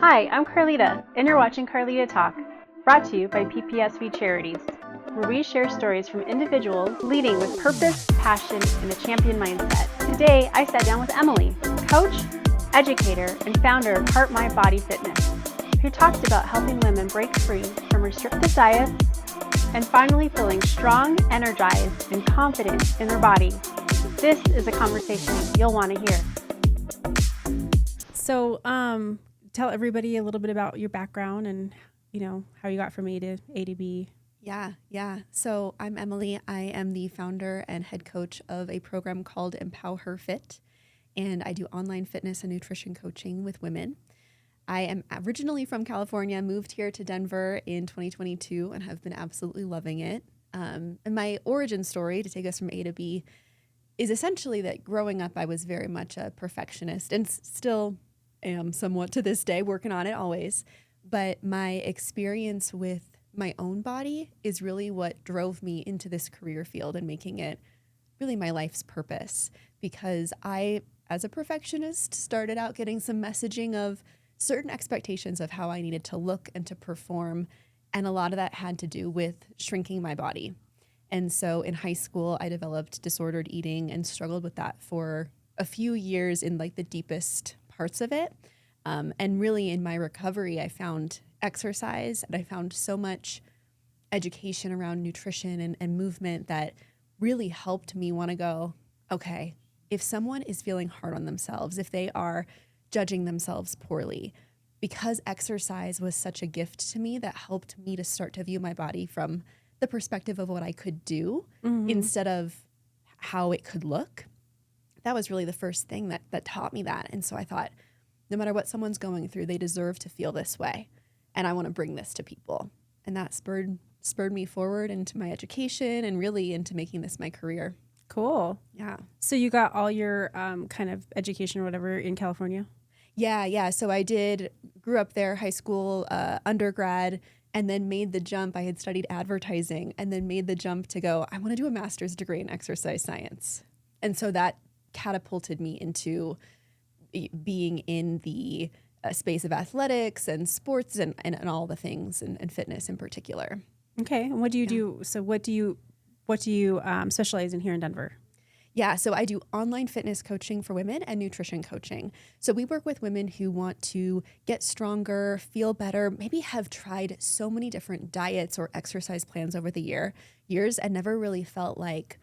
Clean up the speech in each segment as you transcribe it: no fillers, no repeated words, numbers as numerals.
Hi, I'm Carlita, and you're watching Carlita Talk, brought to you by PPSV Charities, where we share stories from individuals leading with purpose, passion, and a champion mindset. Today, I sat down with Emily, coach, educator, and founder of Heart, Mind, Body Fitness, who talks about helping women break free from restrictive diets and finally feeling strong, energized, and confident in their body. This is a conversation you'll want to hear. So, tell everybody a little bit about your background and, how you got from A to B. Yeah. So I'm Emily. I am the founder and head coach of a program called EmpowHER Fit, and I do online fitness and nutrition coaching with women. I am originally from California, moved here to Denver in 2022, and have been absolutely loving it. And my origin story, to take us from A to B, is essentially that growing up, I was very much a perfectionist and still am somewhat to this day, working on it always. But my experience with my own body is really what drove me into this career field and making it really my life's purpose. Because I, as a perfectionist, started out getting some messaging of certain expectations of how I needed to look and to perform. And a lot of that had to do with shrinking my body. And so in high school, I developed disordered eating and struggled with that for a few years in like the deepest parts of it. And really in my recovery, I found exercise and I found so much education around nutrition and movement that really helped me want to go, okay, if someone is feeling hard on themselves, if they are judging themselves poorly, because exercise was such a gift to me that helped me to start to view my body from the perspective of what I could do instead of how it could look. That was really the first thing that taught me that. And so I thought, no matter what someone's going through, they deserve to feel this way. And I want to bring this to people. And that spurred me forward into my education and really into making this my career. Cool. Yeah. So you got all your kind of education or whatever in California? Yeah. So I grew up there, high school, undergrad, and then made the jump. I had studied advertising and then made the jump to go, I want to do a master's degree in exercise science. And so that catapulted me into being in the space of athletics and sports and all the things and fitness in particular. Okay. And what do you do? So what do you specialize in here in Denver? Yeah, so I do online fitness coaching for women and nutrition coaching. So we work with women who want to get stronger, feel better, maybe have tried so many different diets or exercise plans over the years and never really felt like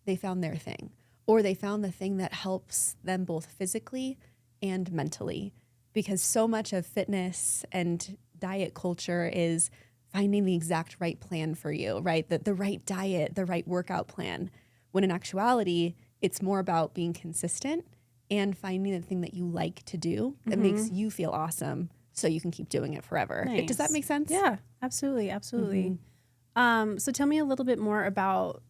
they found their thing, or they found the thing that helps them both physically and mentally. Because so much of fitness and diet culture is finding the exact right plan for you, right? The right diet, the right workout plan. When in actuality, it's more about being consistent and finding the thing that you like to do that makes you feel awesome so you can keep doing it forever. Nice. Does that make sense? Yeah, absolutely. So tell me a little bit more about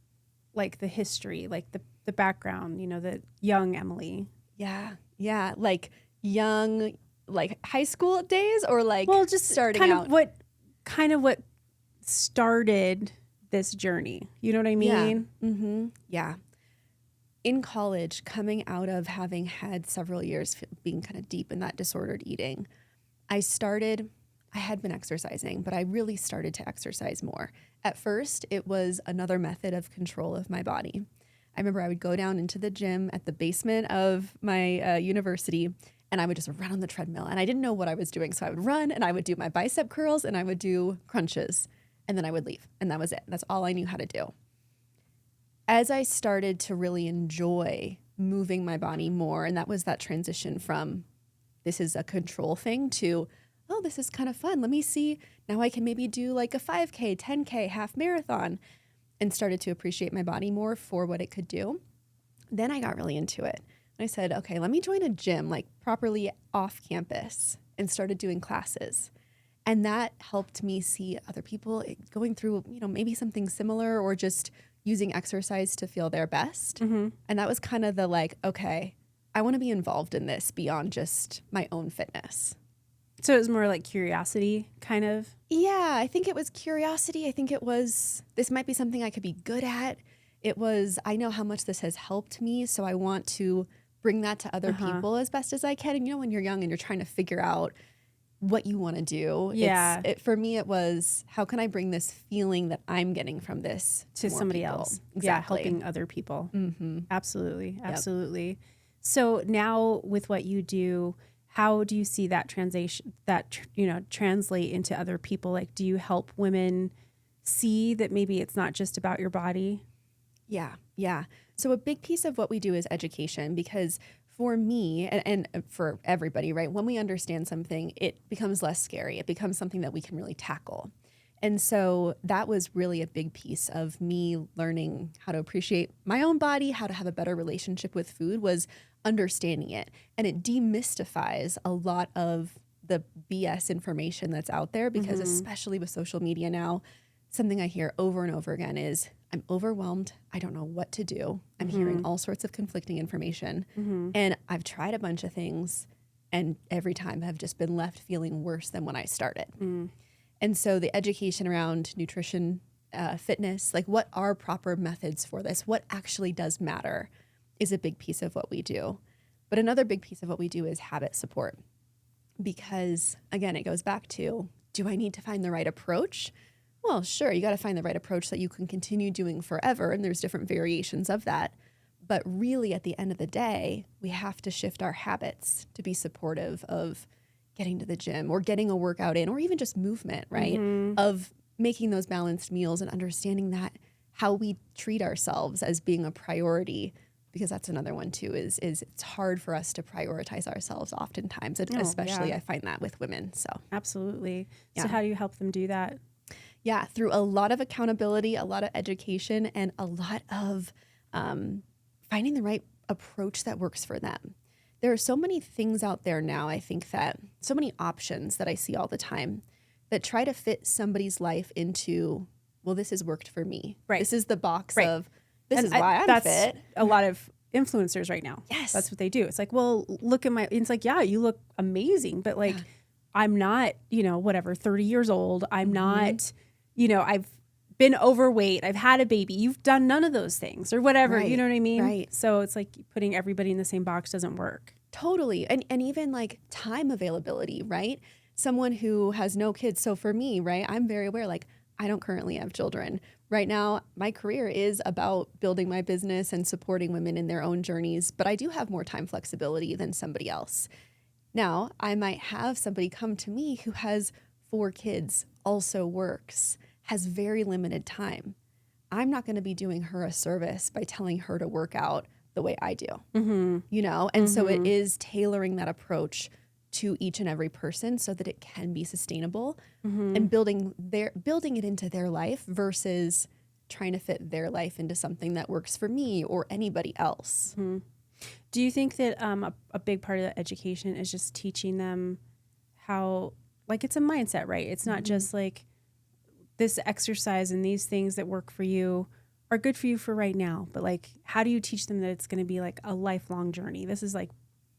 like the history, like the background, the young Emily. Yeah. Like young, like high school days or like just starting kind out? Of what started this journey. You know what I mean? Yeah. In college, coming out of having had several years being kind of deep in that disordered eating, I had been exercising, but I really started to exercise more. At first, it was another method of control of my body. I remember I would go down into the gym at the basement of my university, and I would just run on the treadmill. And I didn't know what I was doing, so I would run, and I would do my bicep curls, and I would do crunches. And then I would leave. And that was it. That's all I knew how to do. As I started to really enjoy moving my body more, and that was that transition from this is a control thing to, oh, this is kind of fun. Let me see. Now I can maybe do like a 5K, 10K, half marathon, and started to appreciate my body more for what it could do. Then I got really into it. I said, okay, let me join a gym like properly off campus and started doing classes. And that helped me see other people going through, maybe something similar or just using exercise to feel their best. And that was kind of the like, okay, I want to be involved in this beyond just my own fitness. So it was more like curiosity kind of? Yeah, I think it was curiosity. I think it was, this might be something I could be good at. It was, I know how much this has helped me, so I want to bring that to other people as best as I can. And when you're young and you're trying to figure out what you want to do. Yeah. For me, it was, how can I bring this feeling that I'm getting from this to more somebody people? else. Exactly. Yeah, helping other people. Mm-hmm. Absolutely. Yep. Absolutely. So now with what you do, how do you see that translate into other people? Like, do you help women see that maybe it's not just about your body? Yeah. Yeah. So a big piece of what we do is education, because for me and for everybody, right, when we understand something, it becomes less scary. It becomes something that we can really tackle. And so that was really a big piece of me learning how to appreciate my own body, how to have a better relationship with food, was understanding it. And it demystifies a lot of the BS information that's out there, because especially with social media now, something I hear over and over again is, I'm overwhelmed. I don't know what to do. I'm hearing all sorts of conflicting information. And I've tried a bunch of things, and every time have just been left feeling worse than when I started. And so the education around nutrition, fitness, like what are proper methods for this, what actually does matter, is a big piece of what we do. But another big piece of what we do is habit support. Because again, it goes back to, do I need to find the right approach? Well, sure, you got to find the right approach that you can continue doing forever, and there's different variations of that. But really, at the end of the day, we have to shift our habits to be supportive of getting to the gym or getting a workout in, or even just movement, right? Of making those balanced meals and understanding that how we treat ourselves as being a priority, because that's another one too, is it's hard for us to prioritize ourselves oftentimes, especially I find that with women. So absolutely. Yeah. So how do you help them do that? Yeah, through a lot of accountability, a lot of education, and a lot of finding the right approach that works for them. There are so many things out there now, I think, that so many options that I see all the time that try to fit somebody's life into, well, this has worked for me. Right. This is the box Right. of, this And is why I'm that's fit. a lot of influencers right now. Yes. That's what they do. It's like, well, look at it's like, yeah, you look amazing, but like, I'm not, 30 years old. I'm not, I've been overweight. I've had a baby. You've done none of those things or whatever. Right. You know what I mean? Right. So it's like putting everybody in the same box doesn't work. Totally. And even like time availability, right? Someone who has no kids. So for me, right, I'm very aware, like, I don't currently have children. Right now, my career is about building my business and supporting women in their own journeys, but I do have more time flexibility than somebody else. Now, I might have somebody come to me who has 4 kids, also works, has very limited time. I'm not going to be doing her a service by telling her to work out the way I do, And so it is tailoring that approach to each and every person so that it can be sustainable and building it into their life versus trying to fit their life into something that works for me or anybody else. Do you think that a big part of the education is just teaching them how, like, it's a mindset, right? It's not just like this exercise and these things that work for you are good for you for right now, but like, how do you teach them that it's going to be like a lifelong journey? This is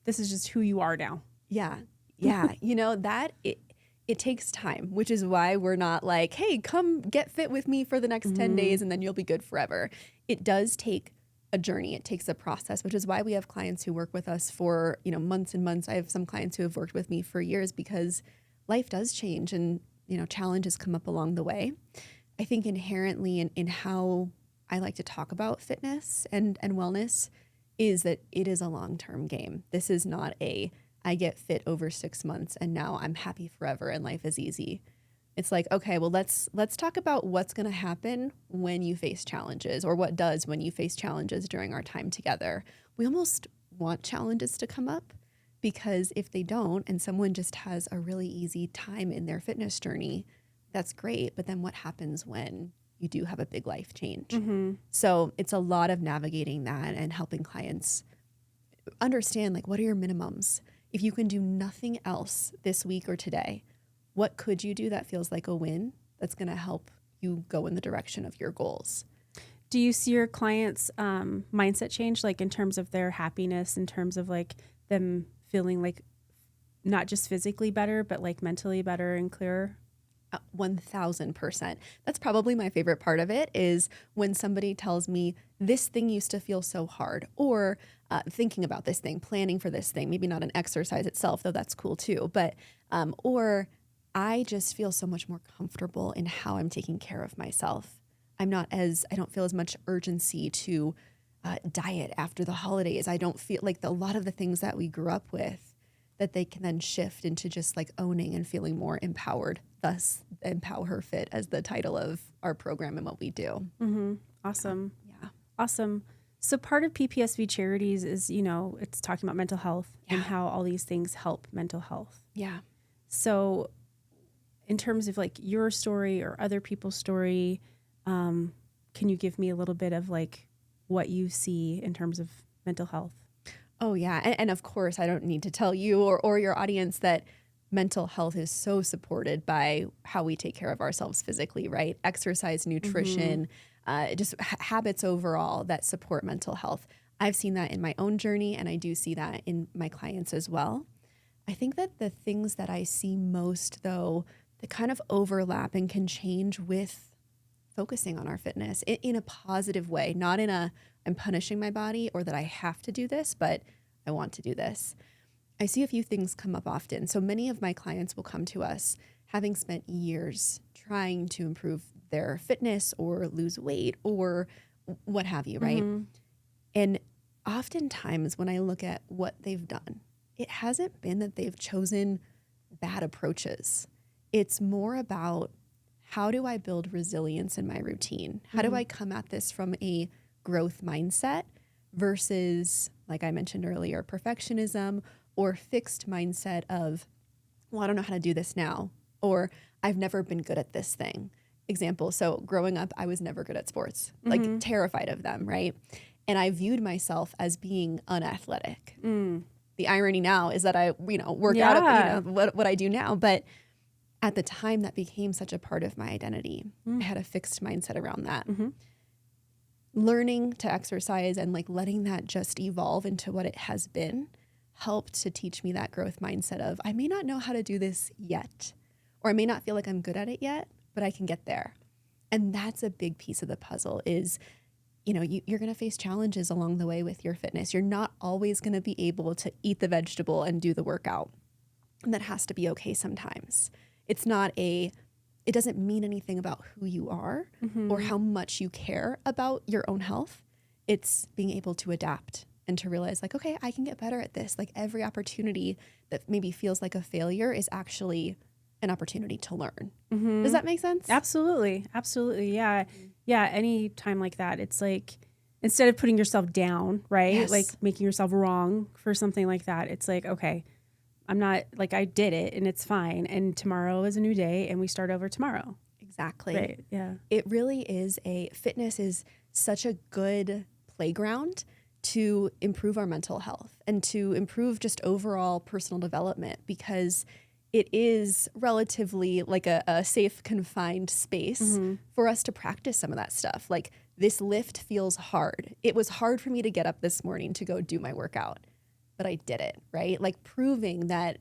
just who you are now. Yeah. Yeah. That it takes time, which is why we're not like, hey, come get fit with me for the next 10 days and then you'll be good forever. It does take a journey. It takes a process, which is why we have clients who work with us for, months and months. I have some clients who have worked with me for years because life does change and, challenges come up along the way. I think inherently in how I like to talk about fitness and wellness is that it is a long-term game. This is not I get fit over 6 months and now I'm happy forever and life is easy. It's like, okay, well, let's talk about what's going to happen when you face challenges, or what does when you face challenges during our time together. We almost want challenges to come up, because if they don't and someone just has a really easy time in their fitness journey, that's great. But then what happens when you do have a big life change? So it's a lot of navigating that and helping clients understand, like, what are your minimums? If you can do nothing else this week or today, what could you do that feels like a win that's going to help you go in the direction of your goals? Do you see your clients' mindset change, like in terms of their happiness, in terms of like them feeling like not just physically better, but like mentally better and clearer? 1000%. That's probably my favorite part of it, is when somebody tells me this thing used to feel so hard, or thinking about this thing, planning for this thing, maybe not an exercise itself, though that's cool too, but or I just feel so much more comfortable in how I'm taking care of myself. I don't feel as much urgency to diet after the holidays. I don't feel like a lot of the things that we grew up with, that they can then shift into just like owning and feeling more empowered. Thus, EmpowHER Fit as the title of our program and what we do. Mm-hmm. Awesome. Yeah. Awesome. So part of PPSV Charities is, it's talking about mental health and how all these things help mental health. Yeah. So in terms of like your story or other people's story, can you give me a little bit of like what you see in terms of mental health? Oh, yeah. And of course, I don't need to tell you or your audience that mental health is so supported by how we take care of ourselves physically, right? Exercise, nutrition, just habits overall that support mental health. I've seen that in my own journey, and I do see that in my clients as well. I think that the things that I see most, though, that kind of overlap and can change with focusing on our fitness in a positive way, not in a I'm punishing my body or that I have to do this, but I want to do this. I see a few things come up often. So many of my clients will come to us having spent years trying to improve their fitness or lose weight or what have you, right? Mm-hmm. And oftentimes when I look at what they've done, it hasn't been that they've chosen bad approaches. It's more about, how do I build resilience in my routine? How do I come at this from a growth mindset versus, like I mentioned earlier, perfectionism or fixed mindset of, well, I don't know how to do this now, or I've never been good at this thing. Example, so growing up, I was never good at sports, like terrified of them, right? And I viewed myself as being unathletic. The irony now is that I, work out, what I do now, but at the time that became such a part of my identity. I had a fixed mindset around that. Learning to exercise and like letting that just evolve into what it has been helped to teach me that growth mindset of, I may not know how to do this yet, or I may not feel like I'm good at it yet, but I can get there. And that's a big piece of the puzzle is, you're going to face challenges along the way with your fitness. You're not always going to be able to eat the vegetable and do the workout. And that has to be okay sometimes. It doesn't mean anything about who you are or how much you care about your own health. It's being able to adapt and to realize like, okay, I can get better at this. Like every opportunity that maybe feels like a failure is actually an opportunity to learn. Does that make sense? Absolutely. Absolutely. Yeah. Yeah. Any time like that, it's like, instead of putting yourself down, right? Yes. Like making yourself wrong for something like that. It's like, okay, I'm not like, I did it and it's fine. And tomorrow is a new day and we start over tomorrow. Exactly. Right. Yeah. It really is fitness is such a good playground to improve our mental health and to improve just overall personal development, because it is relatively like a safe, confined space for us to practice some of that stuff. Like this lift feels hard. It was hard for me to get up this morning to go do my workout, but I did it, right? Like proving that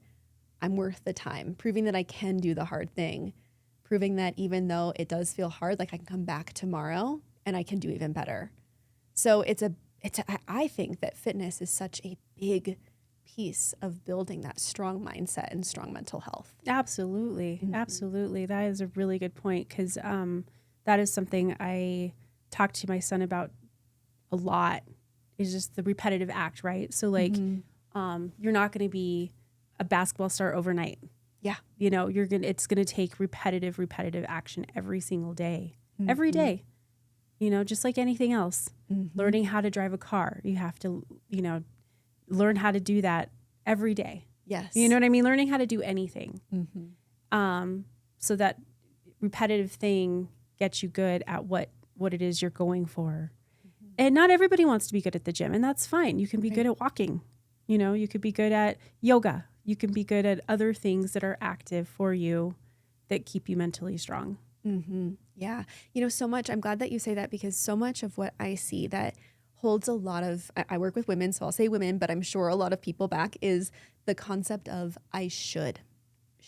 I'm worth the time, proving that I can do the hard thing, proving that even though it does feel hard, like I can come back tomorrow and I can do even better. So I think that fitness is such a big piece of building that strong mindset and strong mental health. Absolutely. Absolutely. That is a really good point, because that is something I talk to my son about a lot, is just the repetitive act, right? So like you're not going to be a basketball star overnight. Yeah. It's going to take repetitive action every single day, every day, just like anything else. Learning how to drive a car, you have to, learn how to do that every day. Yes. You know what I mean? Learning how to do anything. So that repetitive thing gets you good at what it is you're going for. And not everybody wants to be good at the gym, and that's fine. You can be good at walking. You could be good at yoga. You can be good at other things that are active for you that keep you mentally strong. Yeah. So much, I'm glad that you say that, because so much of what I see that holds a lot of, I work with women, so I'll say women, but I'm sure a lot of people back, is the concept of I should.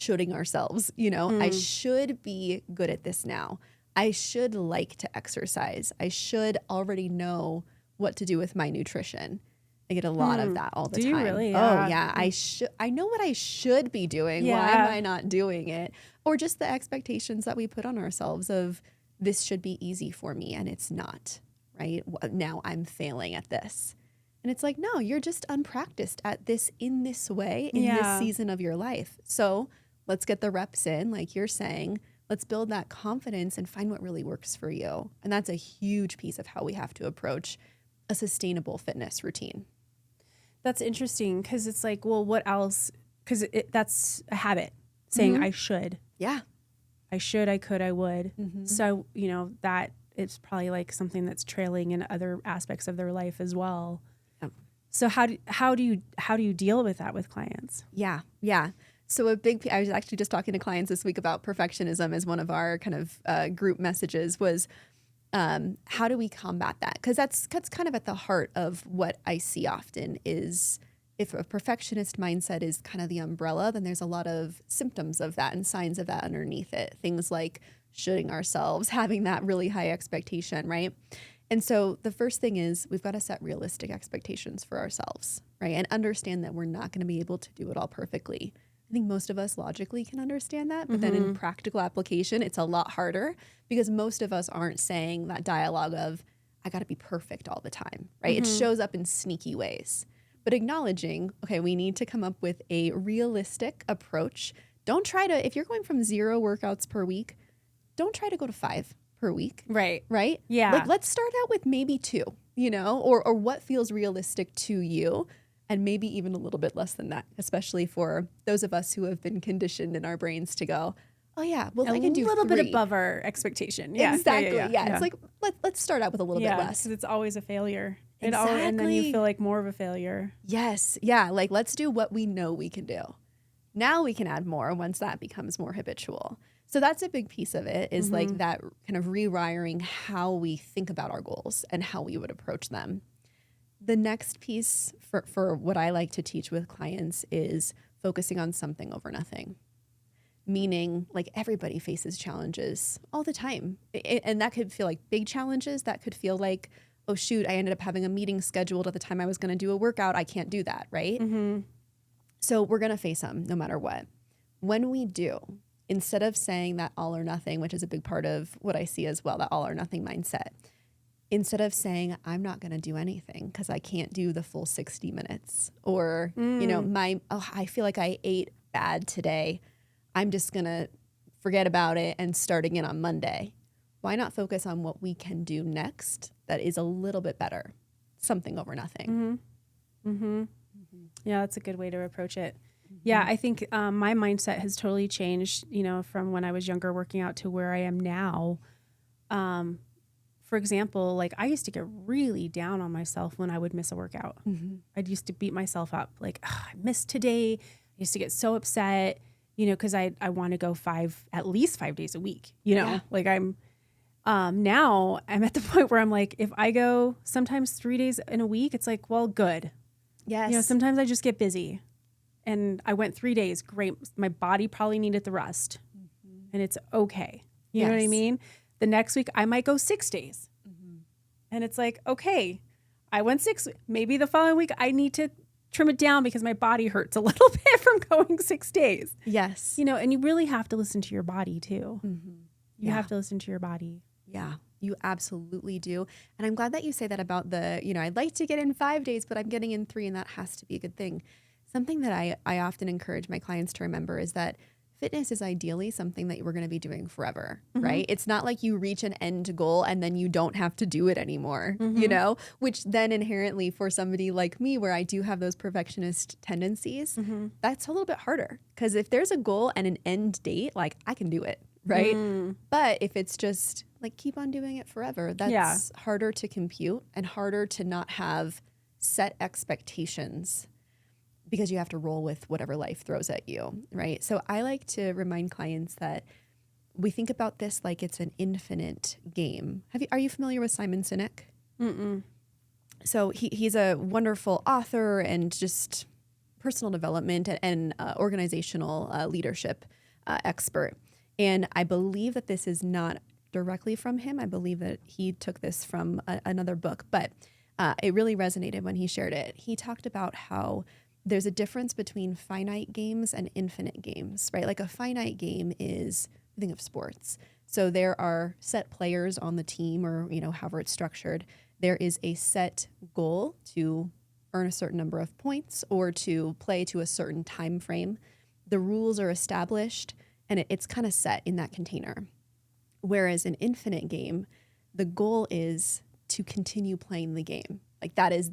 shoulding ourselves. I should be good at this now. I should like to exercise. I should already know what to do with my nutrition. I get a lot of that all the Do time. you really? Oh Yeah. yeah. I know what I should be doing. Yeah. Why am I not doing it? Or just the expectations that we put on ourselves of this should be easy for me and it's not, right? Now I'm failing at this. And it's like, no, you're just unpracticed at this in this way in this season of your life. So let's get the reps in, like you're saying. Let's build that confidence and find what really works for you. And that's a huge piece of how we have to approach a sustainable fitness routine. That's interesting because it's like, well, what else? Because that's a habit, saying I should. Yeah. I should, I could, I would. So, that it's probably like something that's trailing in other aspects of their life as well. Yep. So how do you deal with that with clients? Yeah. So I was actually just talking to clients this week about perfectionism as one of our kind of group messages was, how do we combat that? Because that's kind of at the heart of what I see often is if a perfectionist mindset is kind of the umbrella, then there's a lot of symptoms of that and signs of that underneath it. Things like shoulding ourselves, having that really high expectation, right? And so the first thing is we've got to set realistic expectations for ourselves, right? And understand that we're not going to be able to do it all perfectly. I think most of us logically can understand that, but then in practical application, it's a lot harder because most of us aren't saying that dialogue of, I got to be perfect all the time, right? It shows up in sneaky ways. But acknowledging, okay, we need to come up with a realistic approach. Don't try to, if you're going from 0 workouts per week, don't try to go to 5 per week. Right. Right? Yeah. Like let's start out with maybe 2, or what feels realistic to you. And maybe even a little bit less than that, especially for those of us who have been conditioned in our brains to go, oh yeah, well I can do a little 3. bit above our expectation. Yeah. Exactly. Yeah. It's like, let's start out with a little bit less. Because it's always a failure. Exactly. And then you feel like more of a failure. Yes. Yeah. Like let's do what we know we can do. Now we can add more once that becomes more habitual. So that's a big piece of it is like that kind of rewiring how we think about our goals and how we would approach them. The next piece for what I like to teach with clients is focusing on something over nothing. Meaning like everybody faces challenges all the time. And that could feel like big challenges. That could feel like, oh shoot, I ended up having a meeting scheduled at the time I was going to do a workout. I can't do that, right? So we're going to face them no matter what. When we do, instead of saying that all or nothing, which is a big part of what I see as well, that all or nothing mindset, instead of saying, I'm not going to do anything because I can't do the full 60 minutes or, I feel like I ate bad today. I'm just going to forget about it and start again on Monday. Why not focus on what we can do next that is a little bit better? Something over nothing. Yeah, that's a good way to approach it. Yeah, I think my mindset has totally changed, from when I was younger working out to where I am now. For example, like I used to get really down on myself when I would miss a workout. I used to beat myself up like, I missed today. I used to get so upset, because I want to go at least 5 days a week, like I'm now I'm at the point where I'm like, if I go sometimes 3 days in a week, it's like, well, good. Yes. Sometimes I just get busy and I went 3 days. Great. My body probably needed the rest and it's okay. You know what I mean? The next week I might go 6 days and it's like, okay, I went 6, maybe the following week I need to trim it down because my body hurts a little bit from going 6 days. Yes. And you really have to listen to your body too. You have to listen to your body. Yeah, you absolutely do. And I'm glad that you say that about I'd like to get in 5 days, but I'm getting in 3 and that has to be a good thing. Something that I often encourage my clients to remember is that fitness is ideally something that we're going to be doing forever, right? It's not like you reach an end goal and then you don't have to do it anymore, which then inherently for somebody like me, where I do have those perfectionist tendencies, that's a little bit harder. Because if there's a goal and an end date, like I can do it, right? But if it's just like keep on doing it forever, that's harder to compute and harder to not have set expectations because you have to roll with whatever life throws at you, right? So I like to remind clients that we think about this like it's an infinite game. Are you familiar with Simon Sinek? So he's a wonderful author and just personal development and organizational leadership expert. And I believe that this is not directly from him. I believe that he took this from another book, but it really resonated when he shared it. He talked about how there's a difference between finite games and infinite games, right? Like a finite game is, think of sports. So there are set players on the team, or, however it's structured. There is a set goal to earn a certain number of points or to play to a certain time frame. The rules are established and it's kind of set in that container. Whereas an infinite game, the goal is to continue playing the game. Like that is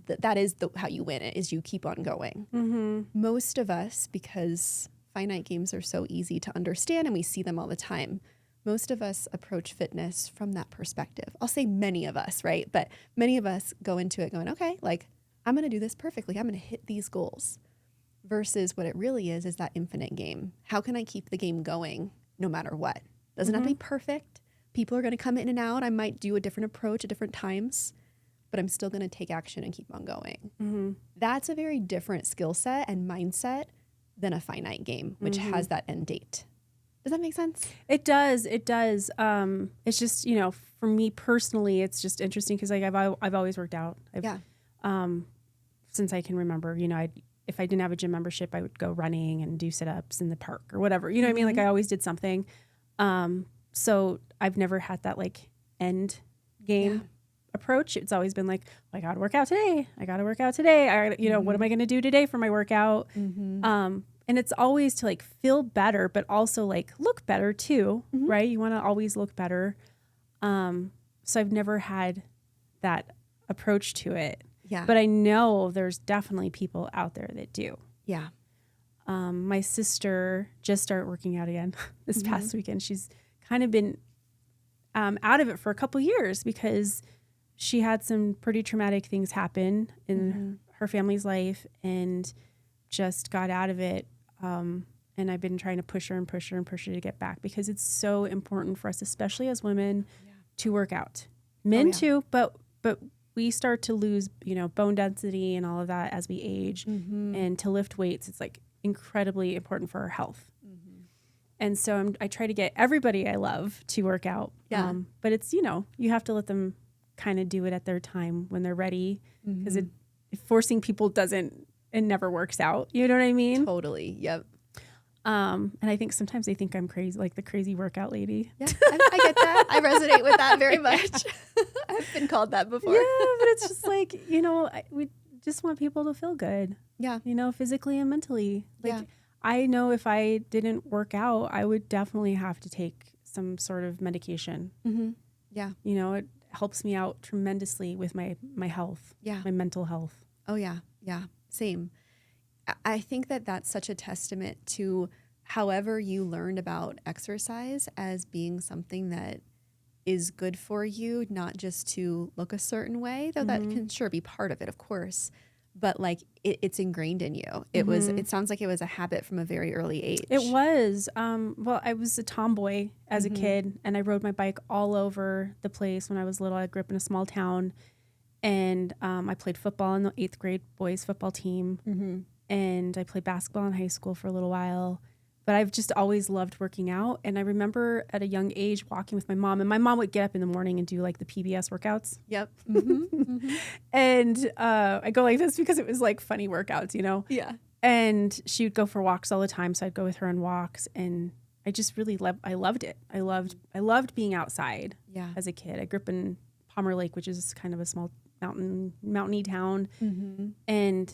how you win it, is you keep on going. Mm-hmm. Most of us, because finite games are so easy to understand and we see them all the time, most of us approach fitness from that perspective. I'll say many of us, right? But many of us go into it going, okay, like I'm going to do this perfectly. I'm going to hit these goals. Versus what it really is that infinite game. How can I keep the game going no matter what? Doesn't have to be perfect. People are going to come in and out. I might do a different approach at different times, but I'm still going to take action and keep on going. Mm-hmm. That's a very different skill set and mindset than a finite game, which has that end date. Does that make sense? It does. It does. It's just, for me personally, it's just interesting because like I've always worked out. Since I can remember, if I didn't have a gym membership, I would go running and do sit-ups in the park or whatever. You know what I mean? Like I always did something. So I've never had that like end game approach. It's always been like, I got to work out today. I got to work out today. What am I going to do today for my workout? And it's always to like feel better, but also like look better too, right? You want to always look better. So I've never had that approach to it. Yeah. But I know there's definitely people out there that do. Yeah. My sister just started working out again this past weekend. She's kind of been out of it for a couple years because she had some pretty traumatic things happen in her family's life and just got out of it. And I've been trying to push her to get back because it's so important for us, especially as women, to work out. Men too, but we start to lose, bone density and all of that as we age. And to lift weights, it's like incredibly important for our health. And so I try to get everybody I love to work out. Yeah. But it's, you have to let them kind of do it at their time when they're ready because forcing people never works out. You know what I mean? Totally. Yep. And I think sometimes they think I'm crazy, like the crazy workout lady. Yeah, I get that. I resonate with that very much. I've been called that before. Yeah, but it's just like, we just want people to feel good. Yeah. Physically and mentally. Like, Yeah. I know if I didn't work out, I would definitely have to take some sort of medication. Yeah. It helps me out tremendously with my health, my mental health. Oh, yeah. Yeah. Same. I think that that's such a testament to however you learned about exercise as being something that is good for you, not just to look a certain way, though that can sure be part of it, of course, but like it's ingrained in you. It sounds like it was a habit from a very early age. It was. Well, I was a tomboy as a kid and I rode my bike all over the place when I was little. I grew up in a small town and I played football in the 8th grade boys football team. And I played basketball in high school for a little while, but I've just always loved working out. And I remember at a young age walking with my mom, and my mom would get up in the morning and do like the PBS workouts. Yep. And I go like this because it was like funny workouts, Yeah. And she would go for walks all the time. So I'd go with her on walks and I just really I loved it. I loved being outside as a kid. I grew up in Palmer Lake, which is kind of a small mountainy town. And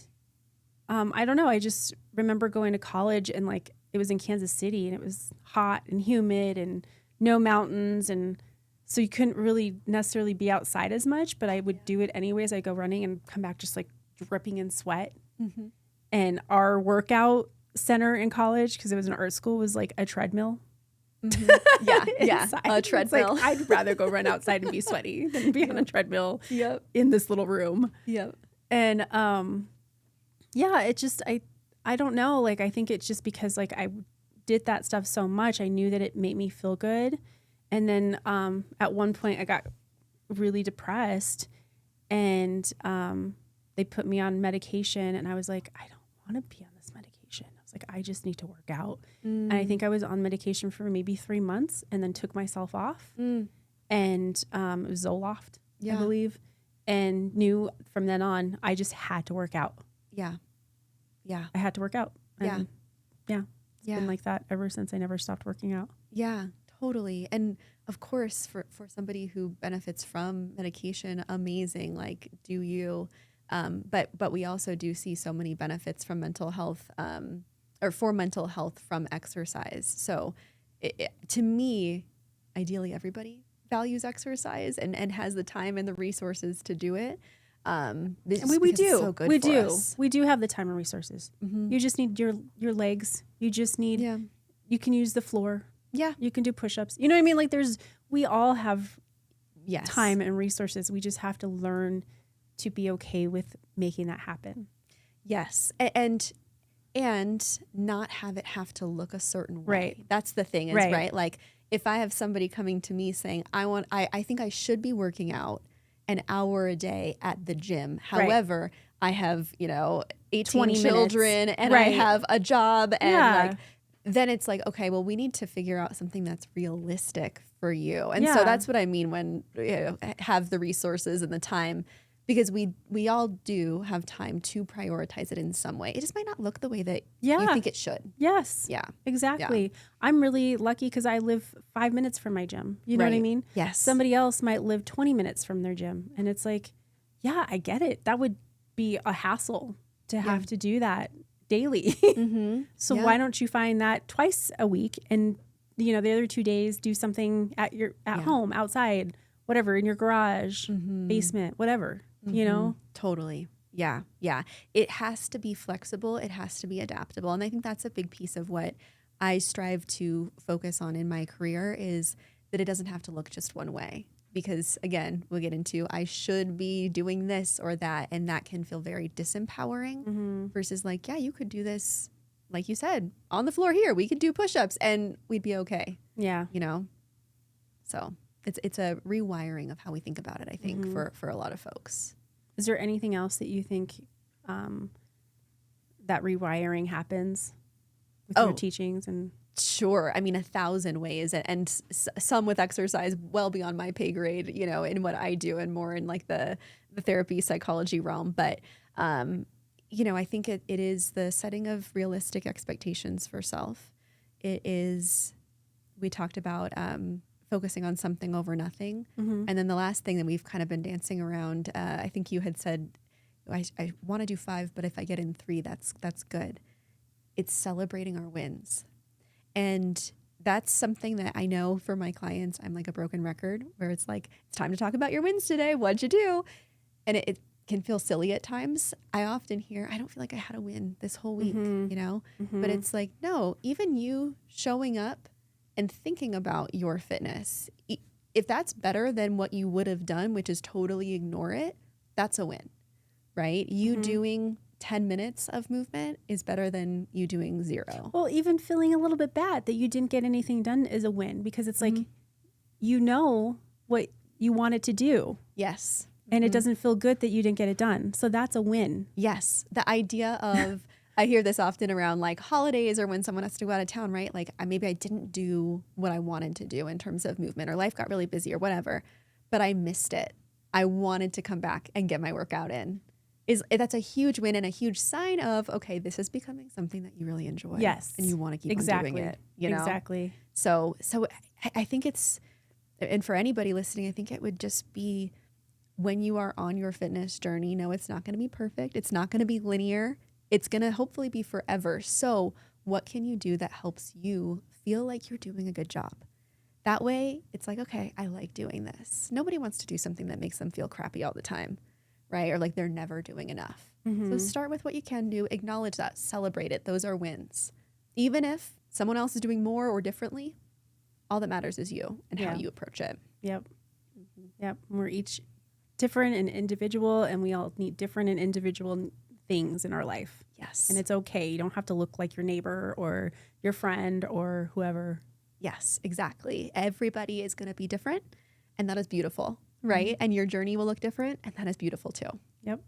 I don't know. I just remember going to college and like it was in Kansas City and it was hot and humid and no mountains. And so you couldn't really necessarily be outside as much, but I would do it anyways. I'd go running and come back just like dripping in sweat. And our workout center in college, because it was an art school, was like a treadmill. Yeah. A treadmill. Like, I'd rather go run outside and be sweaty than be on a treadmill in this little room. And it just, I don't know. Like, I think it's just because like I did that stuff so much, I knew that it made me feel good. And then at one point I got really depressed and they put me on medication and I was like, I don't want to be on this like, I just need to work out. And I think I was on medication for maybe 3 months and then took myself off. And it was Zoloft, I believe, and knew from then on, I just had to work out. Yeah. I had to work out. And it's been like that ever since. I never stopped working out. Yeah, totally. And of course, for somebody who benefits from medication, amazing. Like, do you? But we also do see so many benefits from mental health, or for mental health from exercise. So to me, ideally, everybody values exercise and has the time and the resources to do it. And we do. So good we for do. us. We do have the time and resources. You just need your legs. You just need, you can use the floor. Yeah. You can do push-ups. You know what I mean? Like we all have Yes. time and resources. We just have to learn to be okay with making that happen. Yes. And not have it have to look a certain way. Right. That's the thing is, right? Like, if I have somebody coming to me saying, I think I should be working out an hour a day at the gym. However, I have, 18 children and I have a job and then it's like, okay, well, we need to figure out something that's realistic for you. And so that's what I mean when have the resources and the time, because we all do have time to prioritize it in some way. It just might not look the way that you think it should. Yes. Yeah. Exactly. Yeah. I'm really lucky because I live 5 minutes from my gym. You know what I mean? Yes. Somebody else might live 20 minutes from their gym. And it's like, yeah, I get it. That would be a hassle to have to do that daily. So why don't you find that twice a week and, the other 2 days do something at home, outside, whatever, in your garage, basement, whatever, Totally. Yeah. Yeah. It has to be flexible. It has to be adaptable. And I think that's a big piece of what I strive to focus on in my career is that it doesn't have to look just one way. Because again, we'll get into, I should be doing this or that. And that can feel very disempowering versus like, yeah, you could do this, like you said, on the floor here. We could do push-ups and we'd be okay. Yeah. So it's a rewiring of how we think about it, I think, for a lot of folks. Is there anything else that you think that rewiring happens with your teachings? And Sure. I mean, 1,000 ways and some with exercise well beyond my pay grade, in what I do and more in like the therapy psychology realm. But, I think it is the setting of realistic expectations for self. It is, we talked about focusing on something over nothing. And then the last thing that we've kind of been dancing around, I think you had said, I want to do 5, but if I get in 3, that's good. It's celebrating our wins. And that's something that I know for my clients, I'm like a broken record where it's like, it's time to talk about your wins today. What'd you do? And it can feel silly at times. I often hear, I don't feel like I had a win this whole week, but it's like, no, even you showing up and thinking about your fitness, if that's better than what you would have done, which is totally ignore it, that's a win, right? You doing 10 minutes of movement is better than you doing 0. Well, even feeling a little bit bad that you didn't get anything done is a win because it's like, you know what you wanted to do. Yes. And it doesn't feel good that you didn't get it done. So that's a win. Yes. The idea of, I hear this often around like holidays or when someone has to go out of town, right? Like maybe I didn't do what I wanted to do in terms of movement or life got really busy or whatever, but I missed it. I wanted to come back and get my workout in. That's a huge win and a huge sign of, okay, this is becoming something that you really enjoy. Yes. And you want to keep on doing it. Exactly. So I think it's, and for anybody listening, I think it would just be when you are on your fitness journey, no, it's not going to be perfect. It's not going to be linear. It's going to hopefully be forever. So what can you do that helps you feel like you're doing a good job? That way it's like, okay, I like doing this. Nobody wants to do something that makes them feel crappy all the time, right? Or like they're never doing enough. So start with what you can do, acknowledge that, celebrate it. Those are wins. Even if someone else is doing more or differently, all that matters is you and how you approach it. Yep. Yep. We're each different and individual, and we all need different and individual things in our life. Yes. And it's okay. You don't have to look like your neighbor or your friend or whoever. Yes, exactly. Everybody is going to be different, and that is beautiful, right? And your journey will look different, and that is beautiful too. Yep.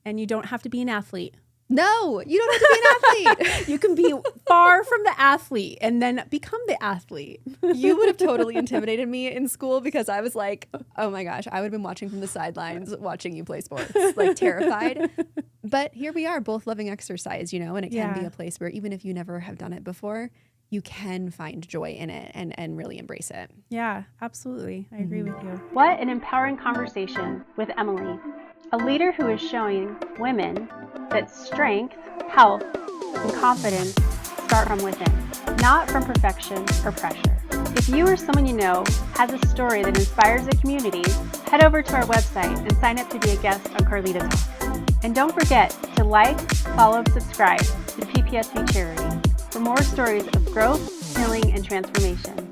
And you don't have to be an athlete. No, you don't have to be an athlete. You can be far from the athlete and then become the athlete. You would have totally intimidated me in school because I was like, oh my gosh, I would have been watching from the sidelines, watching you play sports, like terrified. But here we are, both loving exercise, and it can be a place where even if you never have done it before, you can find joy in it and really embrace it. Yeah, absolutely. I agree with you. What an empowering conversation with Emily, a leader who is showing women that strength, health, and confidence start from within, not from perfection or pressure. If you or someone you know has a story that inspires a community, head over to our website and sign up to be a guest on Carlita Talk. And don't forget to like, follow, subscribe to PPSV Charities for more stories of growth, healing, and transformation.